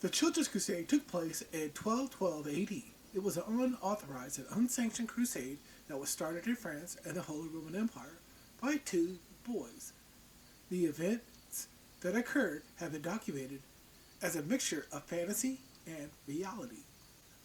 The Children's Crusade took place in 1212 AD. It was an unauthorized and unsanctioned crusade that was started in France and the Holy Roman Empire by two boys. The events that occurred have been documented as a mixture of fantasy and reality.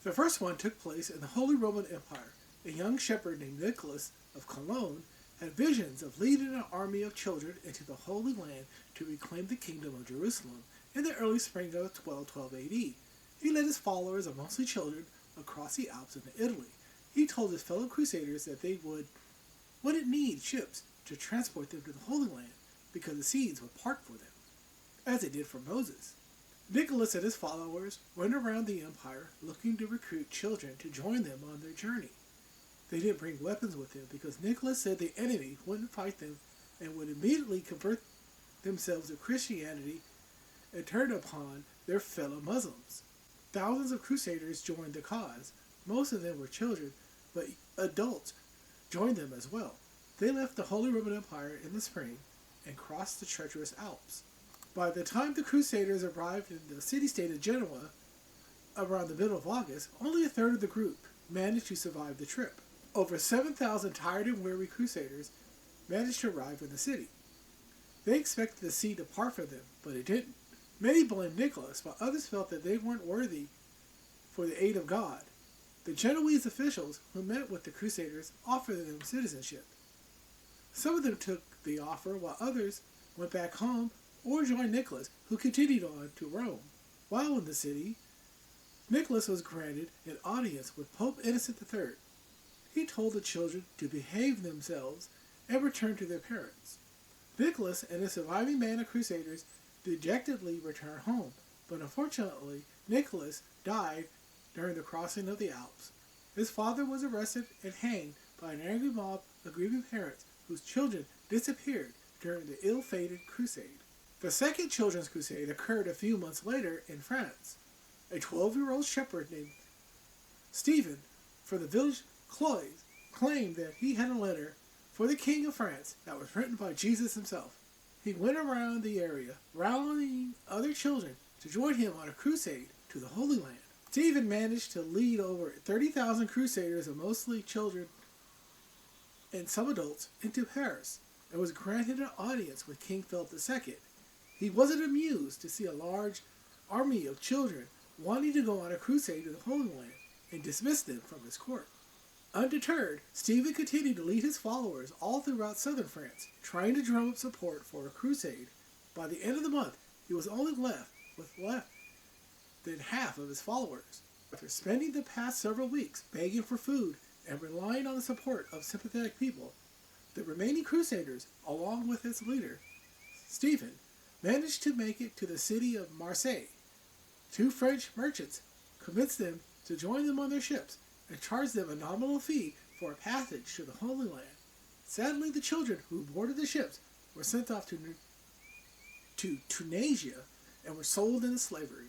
The first one took place in the Holy Roman Empire. A young shepherd named Nicolas of Cologne had visions of leading an army of children into the Holy Land to reclaim the kingdom of Jerusalem in the early spring of 1212 AD. He led his followers, mostly children, across the Alps into Italy. He told his fellow crusaders that they wouldn't need ships to transport them to the Holy Land because the seas would part for them, as it did for Moses. Nicholas and his followers went around the empire looking to recruit children to join them on their journey. They didn't bring weapons with them because Nicholas said the enemy wouldn't fight them and would immediately convert themselves to Christianity and turn upon their fellow Muslims. Thousands of crusaders joined the cause. Most of them were children, but adults joined them as well. They left the Holy Roman Empire in the spring and crossed the treacherous Alps. By the time the Crusaders arrived in the city-state of Genoa, around the middle of August, only a third of the group managed to survive the trip. Over 7,000 tired and weary Crusaders managed to arrive in the city. They expected the sea to part for them, but it didn't. Many blamed Nicholas, while others felt that they weren't worthy for the aid of God. The Genoese officials who met with the Crusaders offered them citizenship. Some of them took the offer, while others went back home or joined Nicholas, who continued on to Rome. While in the city, Nicholas was granted an audience with Pope Innocent III. He told the children to behave themselves and return to their parents. Nicholas and the surviving band of Crusaders dejectedly returned home, but unfortunately, Nicholas died during the crossing of the Alps. His father was arrested and hanged by an angry mob of grieving parents whose children disappeared during the ill-fated crusade. The second Children's Crusade occurred a few months later in France. A 12-year-old shepherd named Stephen from the village Cloyes claimed that he had a letter for the King of France that was written by Jesus himself. He went around the area, rallying other children to join him on a crusade to the Holy Land. Stephen managed to lead over 30,000 crusaders, and mostly children and some adults, into Paris, and was granted an audience with King Philip II. He wasn't amused to see a large army of children wanting to go on a crusade to the Holy Land and dismissed them from his court. Undeterred, Stephen continued to lead his followers all throughout southern France, trying to drum up support for a crusade. By the end of the month, he was only left with less than half of his followers. After spending the past several weeks begging for food and relying on the support of sympathetic people, the remaining crusaders, along with its leader, Stephen, managed to make it to the city of Marseille. Two French merchants convinced them to join them on their ships and charged them a nominal fee for a passage to the Holy Land. Sadly, the children who boarded the ships were sent off to Tunisia and were sold into slavery.